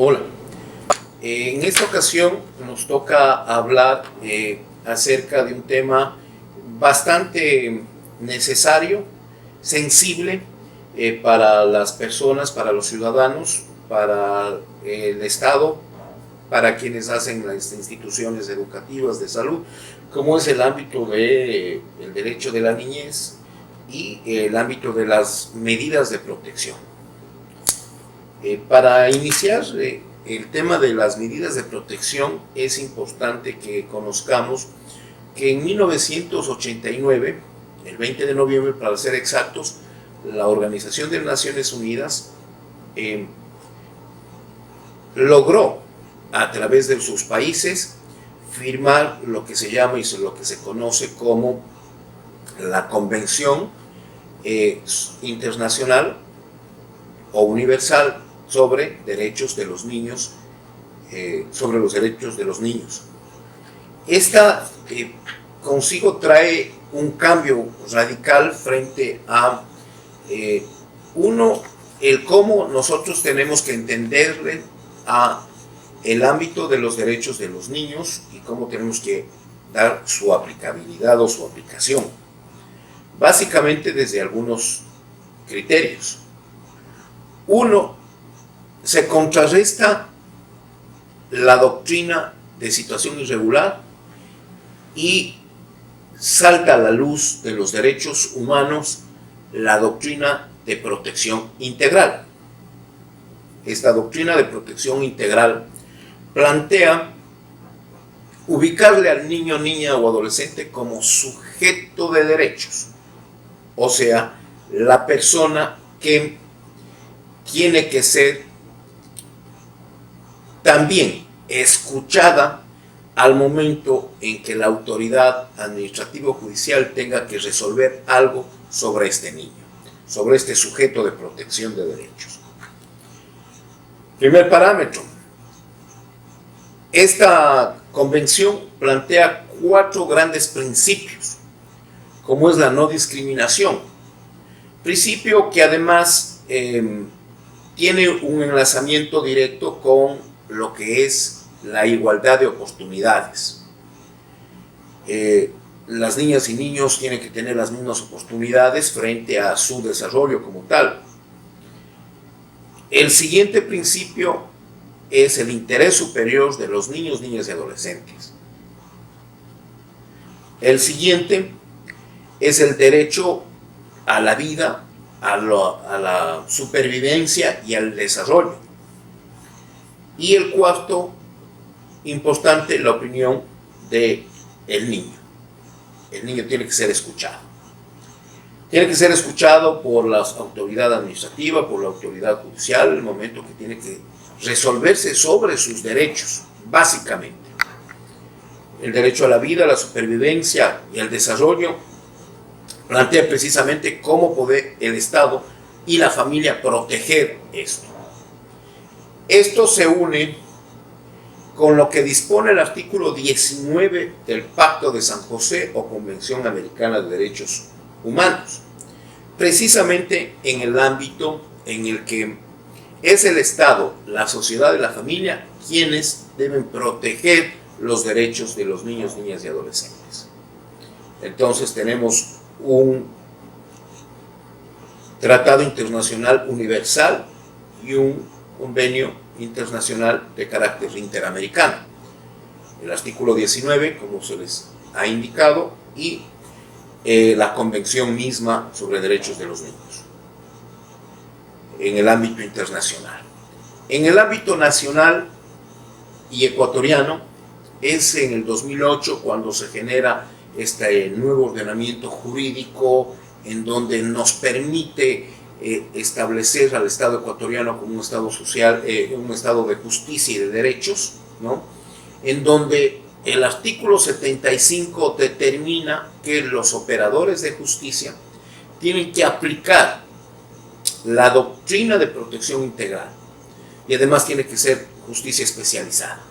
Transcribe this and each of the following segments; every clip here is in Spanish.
Hola, en esta ocasión nos toca hablar acerca de un tema bastante necesario, sensible para las personas, para los ciudadanos, para el Estado, para quienes hacen las instituciones educativas de salud, como es el ámbito del derecho de la niñez y el ámbito de las medidas de protección. Para iniciar el tema de las medidas de protección, es importante que conozcamos que en 1989, el 20 de noviembre para ser exactos, la Organización de Naciones Unidas logró a través de sus países firmar lo que se llama y lo que se conoce como la Convención Internacional o Universal sobre derechos de los niños, sobre los derechos de los niños. Esta consigo trae un cambio radical frente a el cómo nosotros tenemos que entenderle a el ámbito de los derechos de los niños y cómo tenemos que dar su aplicabilidad o su aplicación. Básicamente desde algunos criterios. Uno, se contrarresta la doctrina de situación irregular y salta a la luz de los derechos humanos la doctrina de protección integral. Esta doctrina de protección integral plantea ubicarle al niño, niña o adolescente como sujeto de derechos, o sea, la persona que tiene que ser también escuchada al momento en que la autoridad administrativa o judicial tenga que resolver algo sobre este niño, sobre este sujeto de protección de derechos. Primer parámetro. Esta convención plantea 4 grandes principios, como es la no discriminación, principio que además tiene un enlazamiento directo con lo que es la igualdad de oportunidades. Las niñas y niños tienen que tener las mismas oportunidades frente a su desarrollo como tal. El siguiente principio es el interés superior de los niños, niñas y adolescentes. El siguiente es el derecho a la vida, a la supervivencia y al desarrollo. Y el cuarto, importante, la opinión del niño. El niño tiene que ser escuchado. Tiene que ser escuchado por la autoridad administrativa, por la autoridad judicial, en el momento que tiene que resolverse sobre sus derechos, básicamente. El derecho a la vida, a la supervivencia y al desarrollo plantea precisamente cómo puede el Estado y la familia proteger esto. Esto se une con lo que dispone el artículo 19 del Pacto de San José o Convención Americana de Derechos Humanos, precisamente en el ámbito en el que es el Estado, la sociedad y la familia quienes deben proteger los derechos de los niños, niñas y adolescentes. Entonces tenemos un tratado internacional universal y un convenio internacional de carácter interamericano. El artículo 19, como se les ha indicado, y la convención misma sobre derechos de los niños en el ámbito internacional. En el ámbito nacional y ecuatoriano es en el 2008 cuando se genera este nuevo ordenamiento jurídico en donde nos permite establecer al Estado ecuatoriano como un Estado social, un Estado de justicia y de derechos, ¿no? En donde el artículo 75 determina que los operadores de justicia tienen que aplicar la doctrina de protección integral y además tiene que ser justicia especializada.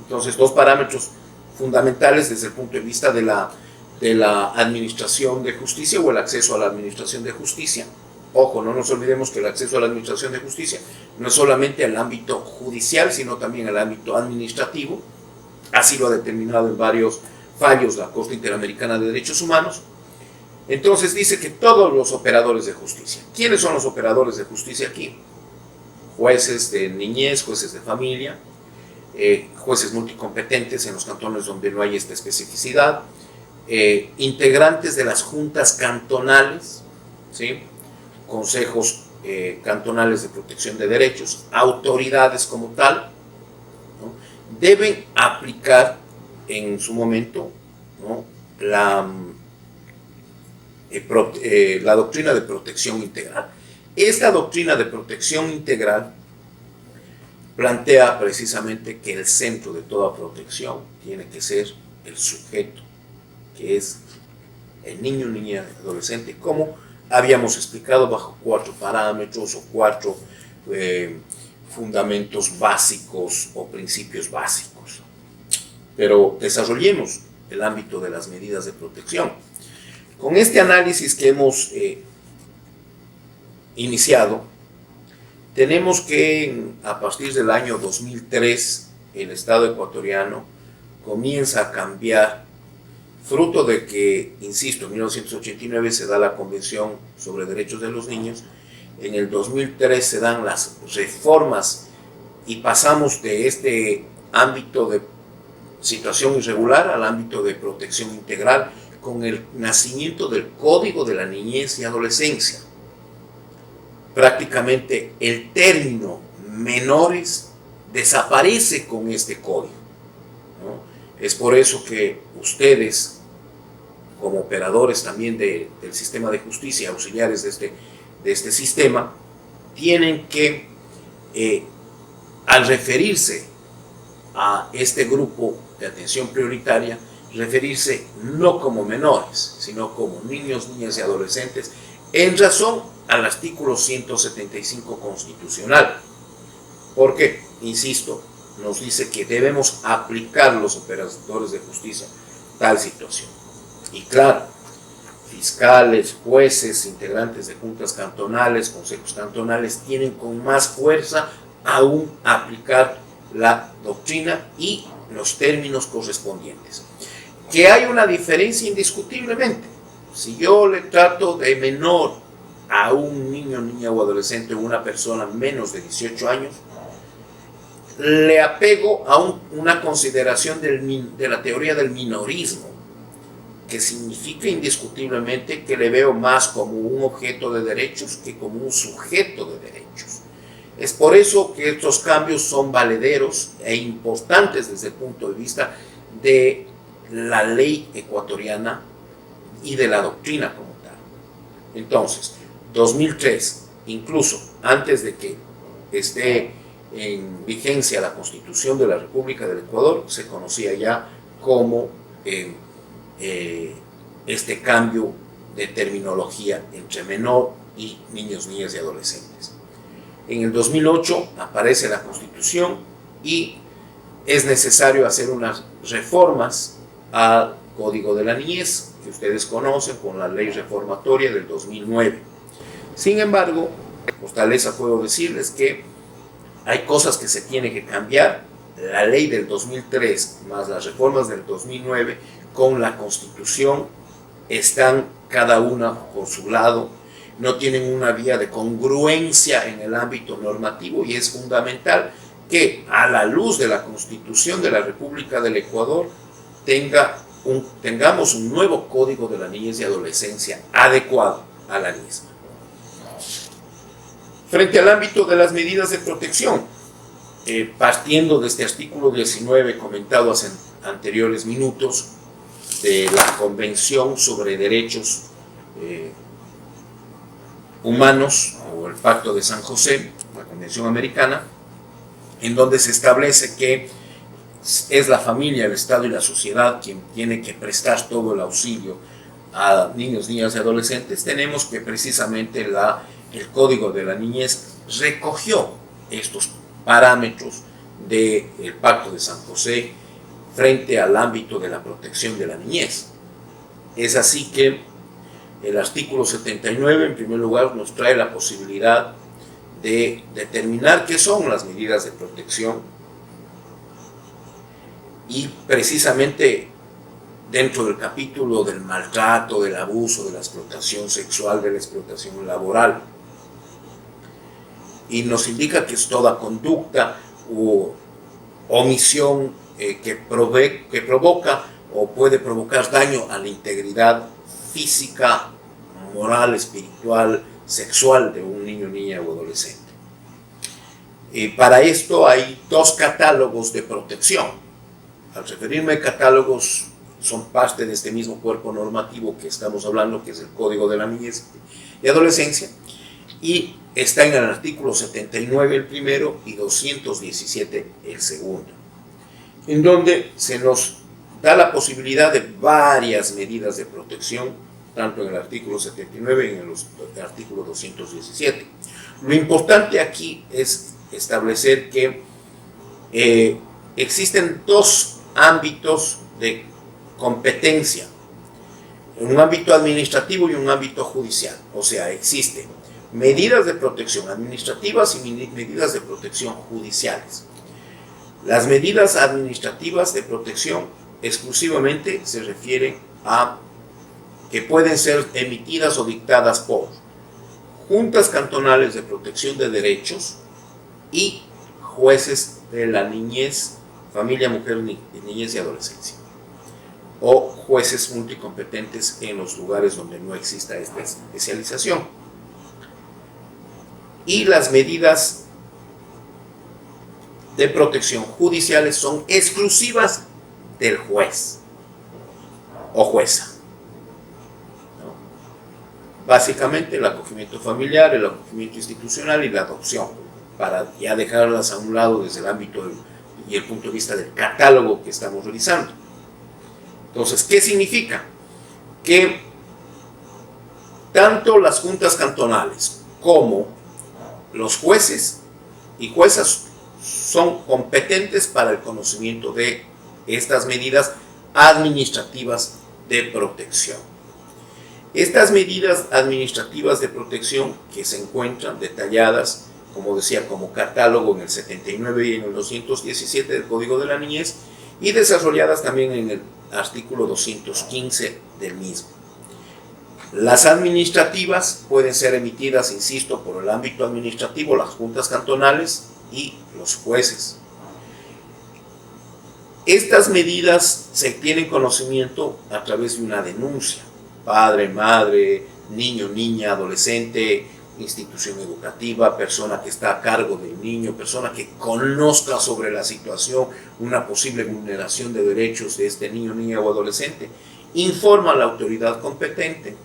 Entonces, 2 parámetros fundamentales desde el punto de vista de la administración de justicia o el acceso a la administración de justicia. Ojo, no nos olvidemos que el acceso a la administración de justicia no es solamente al ámbito judicial, sino también al ámbito administrativo. Así lo ha determinado en varios fallos la Corte Interamericana de Derechos Humanos. Entonces dice que todos los operadores de justicia. ¿Quiénes son los operadores de justicia aquí? Jueces de niñez, jueces de familia, jueces multicompetentes en los cantones donde no hay esta especificidad, integrantes de las juntas cantonales, ¿sí? Consejos cantonales de protección de derechos, autoridades como tal, ¿no? Deben aplicar en su momento, ¿no? la doctrina de protección integral. Esta doctrina de protección integral plantea precisamente que el centro de toda protección tiene que ser el sujeto, que es el niño, niña, adolescente, como habíamos explicado bajo 4 parámetros o 4 fundamentos básicos o principios básicos. Pero desarrollemos el ámbito de las medidas de protección. Con este análisis que hemos iniciado, tenemos que a partir del año 2003 el Estado ecuatoriano comienza a cambiar, fruto de que, insisto, en 1989 se da la Convención sobre Derechos de los Niños, en el 2003 se dan las reformas y pasamos de este ámbito de situación irregular al ámbito de protección integral con el nacimiento del Código de la Niñez y Adolescencia. Prácticamente el término menores desaparece con este código, ¿no? Es por eso que ustedes, como operadores también del sistema de justicia, auxiliares de este sistema, tienen que, al referirse a este grupo de atención prioritaria, referirse no como menores, sino como niños, niñas y adolescentes, en razón al artículo 175 constitucional. Porque, insisto, nos dice que debemos aplicar los operadores de justicia tal situación. Y claro, fiscales, jueces, integrantes de juntas cantonales, consejos cantonales, tienen con más fuerza aún aplicar la doctrina y los términos correspondientes. Que hay una diferencia indiscutiblemente. Si yo le trato de menor a un niño, niña o adolescente o una persona menos de 18 años, le apego a una consideración de la teoría del minorismo, que significa indiscutiblemente que le veo más como un objeto de derechos que como un sujeto de derechos. Es por eso que estos cambios son valederos e importantes desde el punto de vista de la ley ecuatoriana y de la doctrina como tal. Entonces, 2003, incluso antes de que esté en vigencia la Constitución de la República del Ecuador, se conocía ya como este cambio de terminología entre menor y niños, niñas y adolescentes. En el 2008 aparece la Constitución y es necesario hacer unas reformas al Código de la Niñez, que ustedes conocen con la ley reformatoria del 2009. Sin embargo, Fortaleza puedo decirles que hay cosas que se tienen que cambiar. La ley del 2003 más las reformas del 2009 con la Constitución están cada una por su lado, no tienen una vía de congruencia en el ámbito normativo y es fundamental que a la luz de la Constitución de la República del Ecuador tengamos un nuevo Código de la Niñez y Adolescencia adecuado a la misma. Frente al ámbito de las medidas de protección, partiendo de este artículo 19 comentado hace anteriores minutos de la Convención sobre Derechos Humanos o el Pacto de San José, la Convención Americana, en donde se establece que es la familia, el Estado y la sociedad quien tiene que prestar todo el auxilio a niños, niñas y adolescentes, tenemos que precisamente el Código de la Niñez recogió estos parámetros del Pacto de San José frente al ámbito de la protección de la niñez. Es así que El artículo 79, en primer lugar, nos trae la posibilidad de determinar qué son las medidas de protección y precisamente dentro del capítulo del maltrato, del abuso, de la explotación sexual, de la explotación laboral. Y nos indica que es toda conducta u omisión que provoca o puede provocar daño a la integridad física, moral, espiritual, sexual de un niño, niña o adolescente. Para esto hay dos catálogos de protección. Al referirme a catálogos, son parte de este mismo cuerpo normativo que estamos hablando, que es el Código de la Niñez y Adolescencia, y está en el artículo 79 el primero y 217 el segundo, en donde se nos da la posibilidad de varias medidas de protección, tanto en el artículo 79 y en el artículo 217. Lo importante aquí es establecer que existen dos ámbitos de competencia, un ámbito administrativo y un ámbito judicial. O sea, existen medidas de protección administrativas y medidas de protección judiciales. Las medidas administrativas de protección exclusivamente se refieren a que pueden ser emitidas o dictadas por juntas cantonales de protección de derechos y jueces de la niñez, familia, mujer, niñez y adolescencia, o jueces multicompetentes en los lugares donde no exista esta especialización. Y las medidas de protección judiciales son exclusivas del juez o jueza. Básicamente el acogimiento familiar, el acogimiento institucional y la adopción, para ya dejarlas a un lado desde el ámbito y el punto de vista del catálogo que estamos realizando. Entonces, ¿qué significa? Que tanto las juntas cantonales como los jueces y juezas son competentes para el conocimiento de estas medidas administrativas de protección. Estas medidas administrativas de protección, que se encuentran detalladas, como decía, como catálogo en el 79 y en el 217 del Código de la Niñez, y desarrolladas también en el artículo 215 del mismo. Las administrativas pueden ser emitidas, insisto, por el ámbito administrativo, las juntas cantonales y los jueces. Estas medidas se tienen conocimiento a través de una denuncia. Padre, madre, niño, niña, adolescente, institución educativa, persona que está a cargo del niño, persona que conozca sobre la situación, una posible vulneración de derechos de este niño, niña o adolescente, informa a la autoridad competente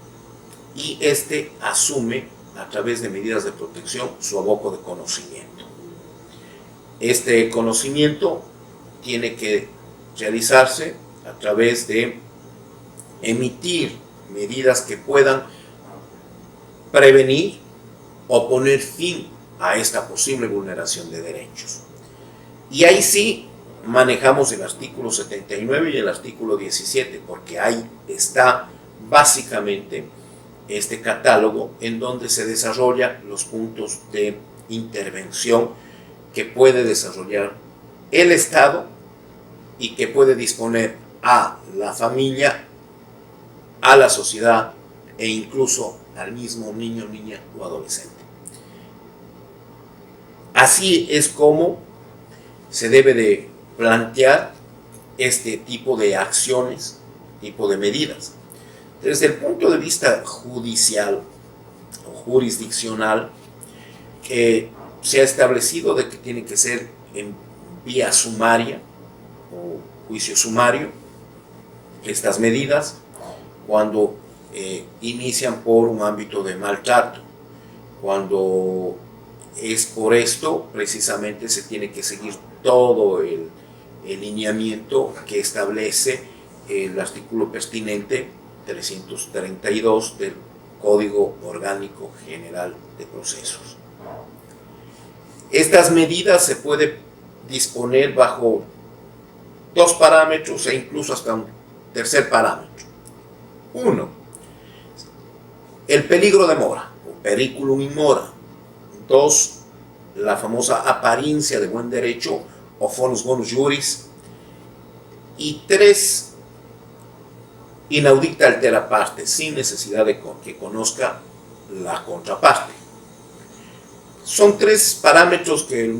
y éste asume a través de medidas de protección su aboco de conocimiento. Este conocimiento tiene que realizarse a través de emitir medidas que puedan prevenir o poner fin a esta posible vulneración de derechos. Y ahí sí manejamos el artículo 79 y el artículo 17, porque ahí está básicamente este catálogo en donde se desarrollan los puntos de intervención que puede desarrollar el Estado y que puede disponer a la familia, a la sociedad e incluso al mismo niño, niña o adolescente. Así es como se debe de plantear este tipo de acciones, tipo de medidas. Desde el punto de vista judicial o jurisdiccional, se ha establecido de que tiene que ser en vía sumaria o juicio sumario estas medidas cuando inician por un ámbito de maltrato. Cuando es por esto, precisamente se tiene que seguir todo el lineamiento que establece el artículo pertinente 332 del Código Orgánico General de Procesos. Estas medidas se puede disponer bajo dos parámetros e incluso hasta un tercer parámetro. Uno, El peligro de mora, o periculum in mora. 2, la famosa apariencia de buen derecho, o fonus bonus juris. Y 3, inaudita altera parte, sin necesidad de que conozca la contraparte. Son 3 parámetros que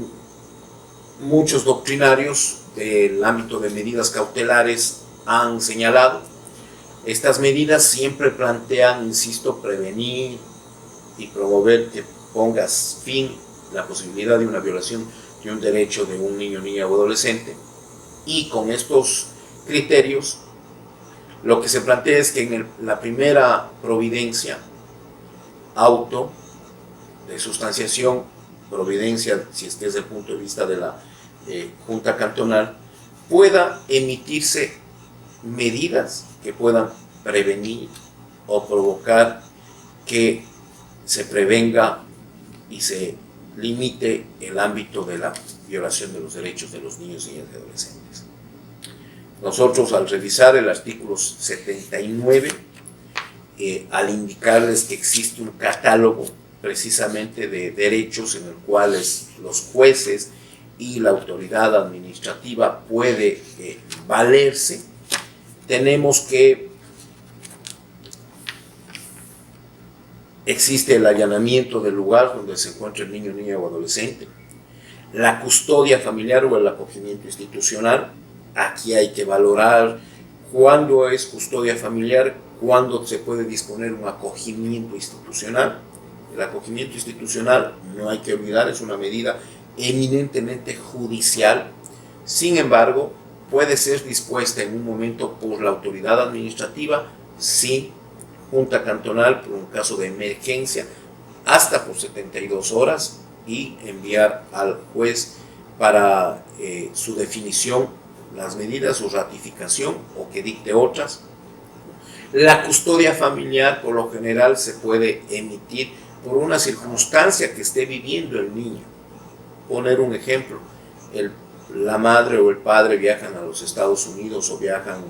muchos doctrinarios del ámbito de medidas cautelares han señalado. Estas medidas siempre plantean, insisto, prevenir y promover que pongas fin a la posibilidad de una violación de un derecho de un niño, niña o adolescente. Y con estos criterios, lo que se plantea es que en la primera providencia, auto de sustanciación, providencia, si es desde el punto de vista de la Junta Cantonal, pueda emitirse medidas que puedan prevenir o provocar que se prevenga y se limite el ámbito de la violación de los derechos de los niños, niñas y adolescentes. Nosotros, al revisar el artículo 79, al indicarles que existe un catálogo precisamente de derechos en el cual los jueces y la autoridad administrativa puede valerse, tenemos que existe el allanamiento del lugar donde se encuentra el niño, niña o adolescente, la custodia familiar o el acogimiento institucional. Aquí hay que valorar cuándo es custodia familiar, cuándo se puede disponer un acogimiento institucional. El acogimiento institucional, no hay que olvidar, es una medida eminentemente judicial. Sin embargo, puede ser dispuesta en un momento por la autoridad administrativa, sin Junta Cantonal, por un caso de emergencia, hasta por 72 horas, y enviar al juez para su definición las medidas o ratificación, o que dicte otras. La custodia familiar, por lo general, se puede emitir por una circunstancia que esté viviendo el niño. Poner un ejemplo, la madre o el padre viajan a los Estados Unidos, o viajan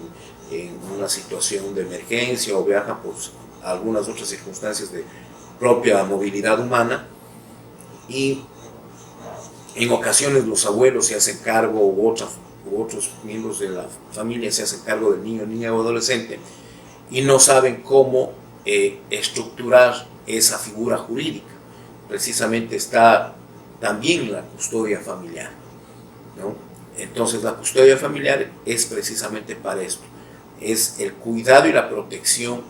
en una situación de emergencia, o viajan por algunas otras circunstancias de propia movilidad humana, y en ocasiones los abuelos se hacen cargo, u otros miembros de la familia se hacen cargo del niño, niña o adolescente, y no saben cómo estructurar esa figura jurídica. Precisamente está también la custodia familiar, ¿no? Entonces la custodia familiar es precisamente para esto, es el cuidado y la protección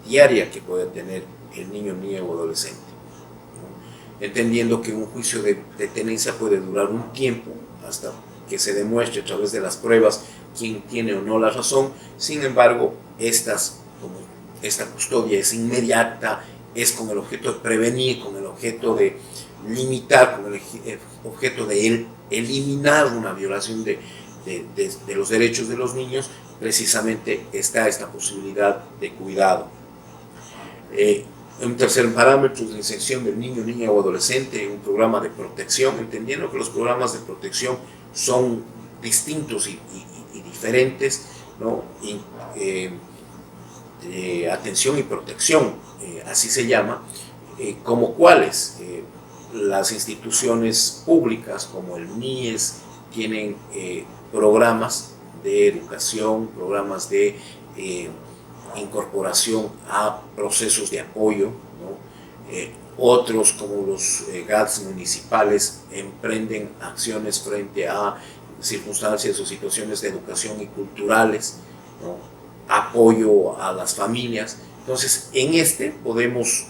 diaria que puede tener el niño, niña o adolescente, ¿no? Entendiendo que un juicio de tenencia puede durar un tiempo hasta que se demuestre a través de las pruebas quién tiene o no la razón. Sin embargo, esta custodia es inmediata, es con el objeto de prevenir, con el objeto de limitar, con el objeto de eliminar una violación de los derechos de los niños. Precisamente está esta posibilidad de cuidado. Un tercer parámetro es la inserción del niño, niña o adolescente en un programa de protección, entendiendo que los programas de protección son distintos y diferentes, ¿no? De atención y protección, así se llama, como cuáles. Las instituciones públicas como el MIES tienen programas de educación, programas de incorporación a procesos de apoyo, ¿no? Otros, como los GATS municipales, emprenden acciones frente a circunstancias o situaciones de educación y culturales, ¿no? Apoyo a las familias. Entonces, en podemos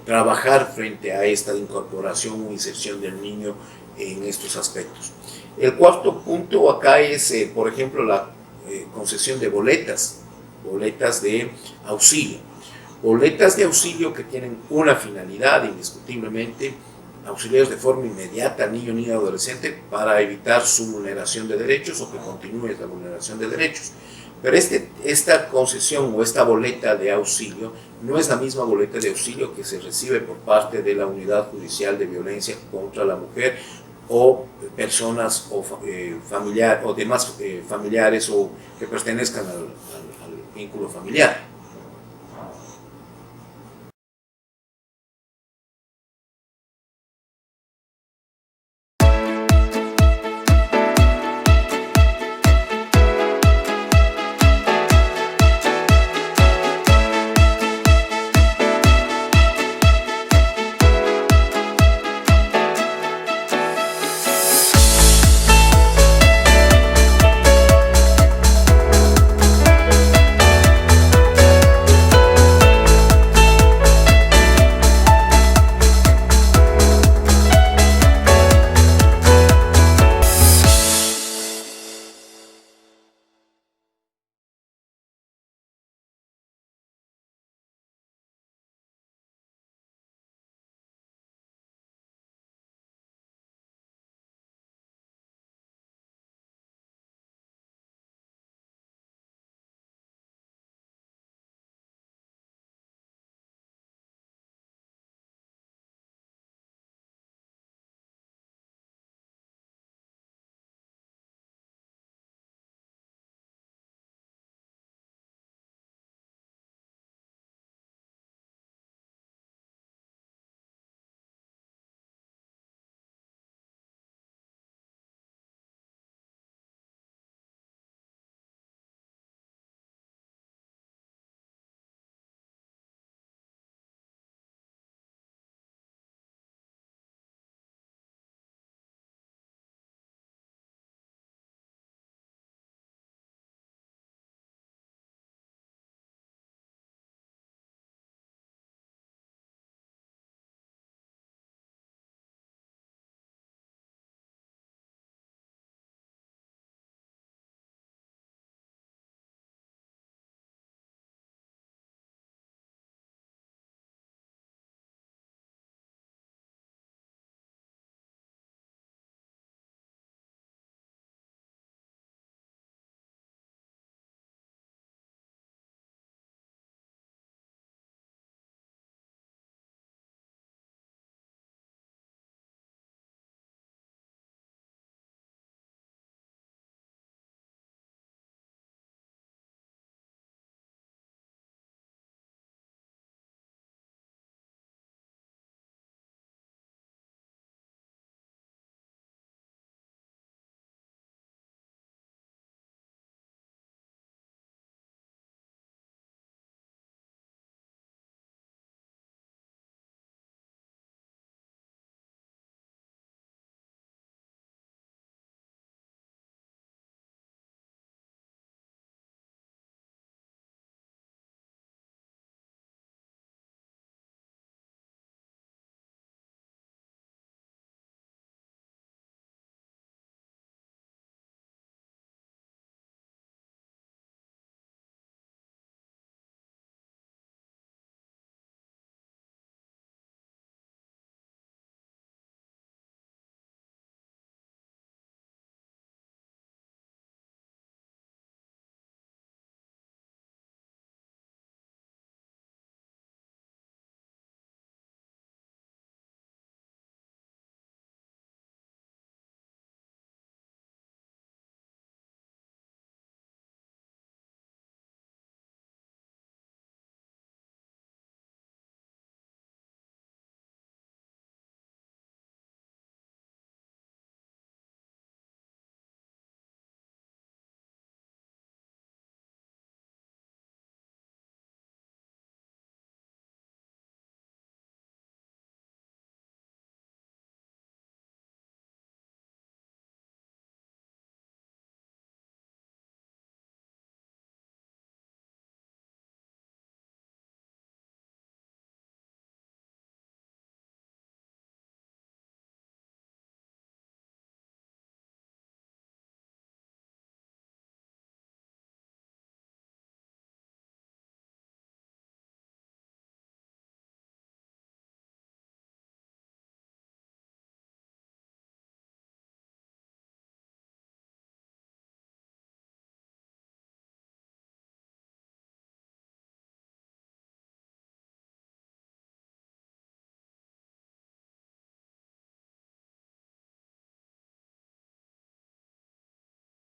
trabajar frente a esta incorporación o inserción del niño en estos aspectos. El cuarto punto acá es, por ejemplo, la concesión de boletas de auxilio. Boletas de auxilio que tienen una finalidad, indiscutiblemente, auxiliar de forma inmediata al niño, niña o adolescente para evitar su vulneración de derechos o que continúe la vulneración de derechos. Pero esta concesión o esta boleta de auxilio no es la misma boleta de auxilio que se recibe por parte de la Unidad Judicial de Violencia contra la Mujer o personas o demás familiares o que pertenezcan al vínculo familiar.